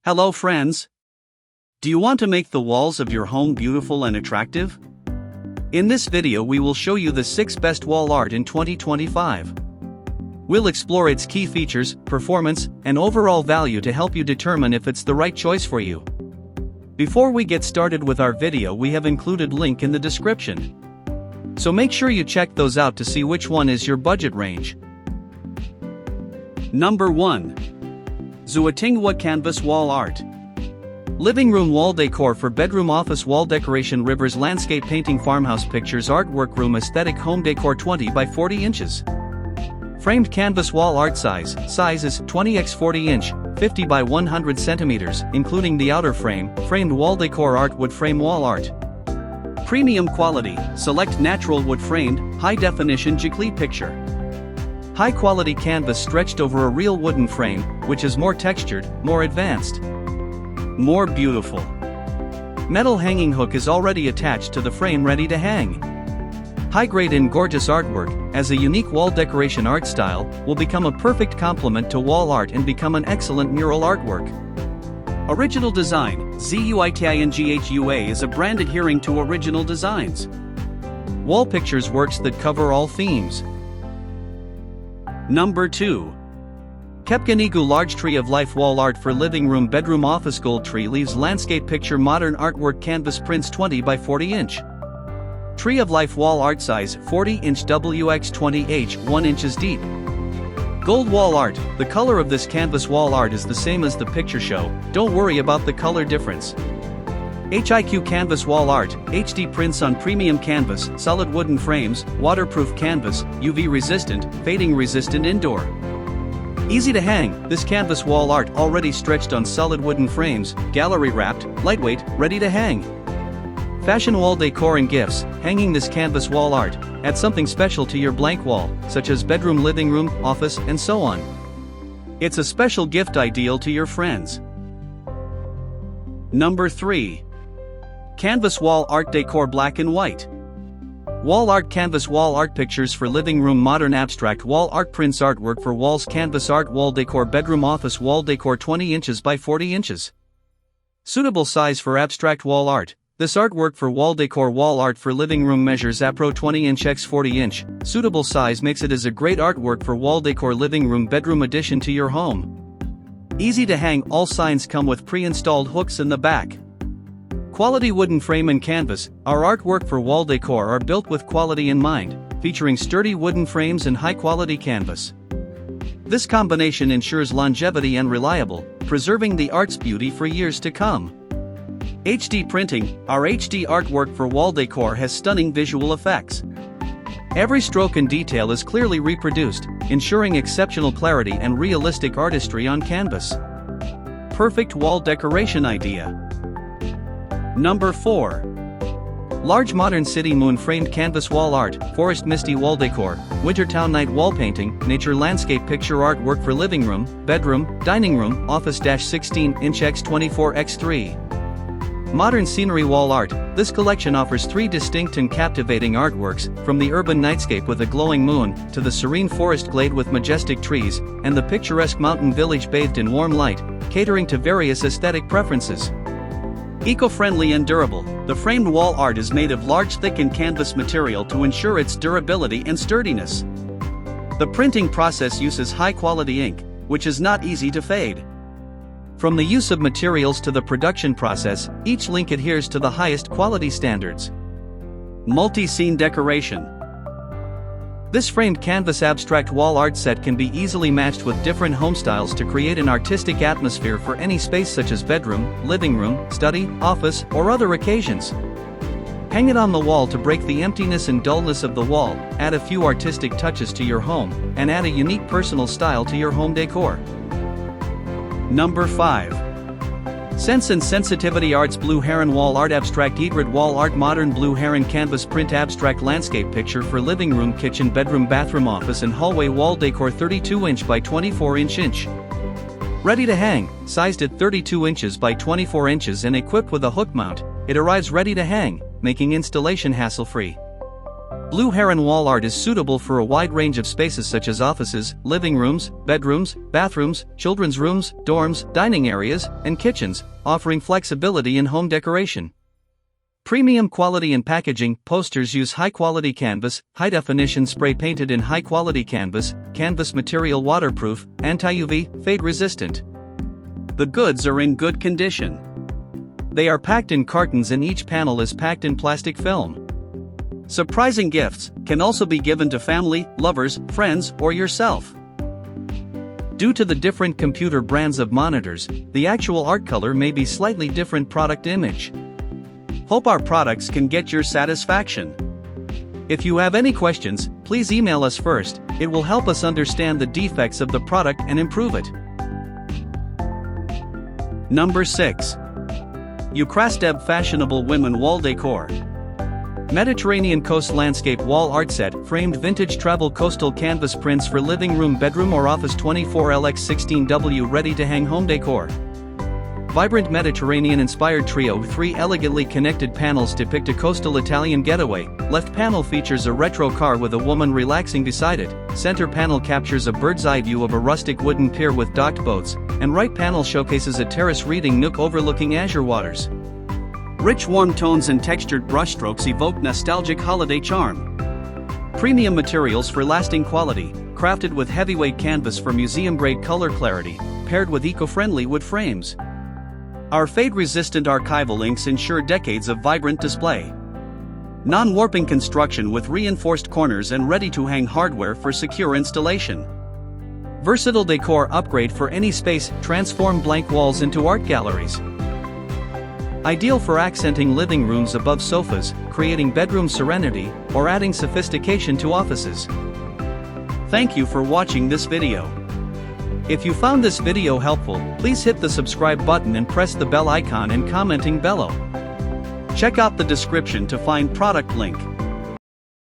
Hello friends! Do you want to make the walls of your home beautiful and attractive? In this video we will show you the 6 best wall art in 2025. We'll explore its key features, performance, and overall value to help you determine if it's the right choice for you. Before we get started with our video, we have included link in the description. So make sure you check those out to see which one is your budget range. Number 1. ZUITINGHUA Canvas Wall Art. Living room wall decor for bedroom, office wall decoration, rivers, landscape painting, farmhouse pictures, artwork, room aesthetic, home decor. 20 by 40 inches. Framed canvas wall art size is 20x 40 inch, 50 by 100 centimeters, including the outer frame. Framed wall decor art, wood frame wall art. Premium quality, select natural wood framed, high definition giclée picture. High quality canvas stretched over a real wooden frame, which is more textured, more advanced, more beautiful. Metal hanging hook is already attached to the frame, ready to hang. High grade and gorgeous artwork, as a unique wall decoration art style, will become a perfect complement to wall art and become an excellent mural artwork. Original design, ZUITINGHUA is a brand adhering to original designs. Wall pictures works that cover all themes. Number 2. Kepgonegu Large Tree of Life Wall Art for living room, bedroom, office. Gold tree leaves, landscape picture, modern artwork, canvas prints. 20 by 40 inch. Tree of Life wall art size 40 inch WX 20H 1 inches deep. Gold wall art. The color of this canvas wall art is the same as the picture show, don't worry about the color difference. HIQ canvas wall art, HD prints on premium canvas, solid wooden frames, waterproof canvas, UV resistant, fading resistant, indoor. Easy to hang, this canvas wall art already stretched on solid wooden frames, gallery wrapped, lightweight, ready to hang. Fashion wall decor and gifts, hanging this canvas wall art, add something special to your blank wall, such as bedroom, living room, office, and so on. It's a special gift ideal to your friends. Number 3. Canvas wall art decor, black and white. Wall art, canvas wall art pictures for living room, modern abstract wall art prints, artwork for walls, canvas art wall decor, bedroom, office wall decor. 20 inches by 40 inches. Suitable size for abstract wall art. This artwork for wall decor wall art for living room measures appro 20 inch x 40 inch. Suitable size makes it as a great artwork for wall decor, living room, bedroom addition to your home. Easy to hang, all signs come with pre-installed hooks in the back. Quality wooden frame and canvas. Our artwork for wall decor are built with quality in mind, featuring sturdy wooden frames and high-quality canvas. This combination ensures longevity and reliable, preserving the art's beauty for years to come. HD printing. Our HD artwork for wall decor has stunning visual effects. Every stroke and detail is clearly reproduced, ensuring exceptional clarity and realistic artistry on canvas. Perfect wall decoration idea. Number 4. Large modern city moon framed canvas wall art, forest misty wall decor, winter town night wall painting, nature landscape picture, artwork for living room, bedroom, dining room, office. 16 inch x 24 x 3. Modern scenery wall art. This collection offers 3 distinct and captivating artworks, from the urban nightscape with a glowing moon, to the serene forest glade with majestic trees, and the picturesque mountain village bathed in warm light, catering to various aesthetic preferences. Eco-friendly and durable. The framed wall art is made of large thickened canvas material to ensure its durability and sturdiness. The printing process uses high-quality ink, which is not easy to fade. From the use of materials to the production process, each link adheres to the highest quality standards. Multi-scene decoration. This framed canvas abstract wall art set can be easily matched with different home styles to create an artistic atmosphere for any space such as bedroom, living room, study, office, or other occasions. Hang it on the wall to break the emptiness and dullness of the wall, add a few artistic touches to your home, and add a unique personal style to your home decor. Number 5. Sense and Sensitivity Arts Blue Heron Wall Art Abstract Egret Wall Art Modern Blue Heron Canvas Print Abstract Landscape Picture for living room, kitchen, bedroom, bathroom, office, and hallway wall decor. 32 inch by 24 inch. Ready to hang, sized at 32 inches by 24 inches and equipped with a hook mount, it arrives ready to hang, making installation hassle-free. Blue Heron wall art is suitable for a wide range of spaces such as offices, living rooms, bedrooms, bathrooms, children's rooms, dorms, dining areas, and kitchens, offering flexibility in home decoration. Premium quality in packaging, posters use high-quality canvas, high-definition spray painted in high-quality canvas, canvas material waterproof, anti-UV, fade-resistant. The goods are in good condition. They are packed in cartons and each panel is packed in plastic film. Surprising gifts can also be given to family, lovers, friends, or yourself. Due to the different computer brands of monitors, the actual art color may be slightly different product image. Hope our products can get your satisfaction. If you have any questions, please email us first, it will help us understand the defects of the product and improve it. Number 6. UCRAASDEB Fashionable Women Wall Decor. Mediterranean Coast Landscape Wall Art Set, framed vintage travel coastal canvas prints for living room, bedroom or office. 24LX16W ready to hang home decor. Vibrant Mediterranean-inspired trio. 3 elegantly connected panels depict a coastal Italian getaway. Left panel features a retro car with a woman relaxing beside it. Center panel captures a bird's-eye view of a rustic wooden pier with docked boats, and right panel showcases a terrace reading nook overlooking azure waters. Rich warm tones and textured brushstrokes evoke nostalgic holiday charm. Premium materials for lasting quality, crafted with heavyweight canvas for museum-grade color clarity, paired with eco-friendly wood frames. Our fade-resistant archival inks ensure decades of vibrant display. Non-warping construction with reinforced corners and ready-to-hang hardware for secure installation. Versatile decor upgrade for any space, transform blank walls into art galleries. Ideal for accenting living rooms above sofas, creating bedroom serenity, or adding sophistication to offices. Thank you for watching this video. If you found this video helpful, please hit the subscribe button and press the bell icon and commenting below. Check out the description to find product link.